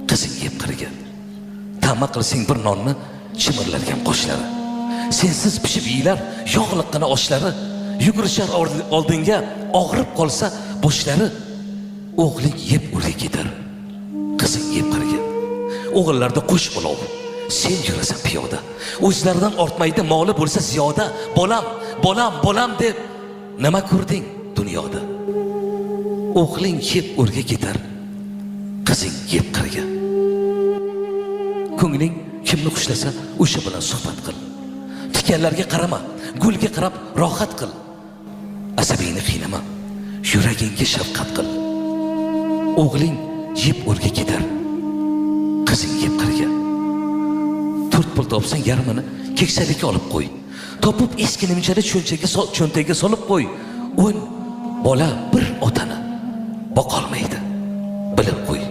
qizing yeb qirgan. Tama qilsang bir nonni chimirlargan qoshlari. Sensiz pishib yeylar yog'liqqina oshlari. Yugurishar oldinga og'rib qolsa boshlari. O'g'ling yeb o'rga ketar. Qizing yeb qirgan. O'g'illarda qo'sh olov. Sen yurasan piyoda. O'zlaridan ortmaydi moli bo'lsa ziyoda. Bolam, bolam, bolam deb nima ko'rding dunyoda? O'g'ling yeb o'rga ketar. Qizing yeb qirgan. Ko'ngling kimni xushlasa, o'sha bilan suhbat qil. Tikanlarga qarama, gulga qarab rohat qil. Asabingni qiynama, yuragingga shafqat qil. O'g'ling yeb o'rga ketar. Qizing yeb qirgan. 4 pul topsang yarmini keksalikka olib qo'y. Topib eski nimchani cho'ntagiga solib qo'y. 10 bola bir otani boqolmaydi. Bilib qo'y.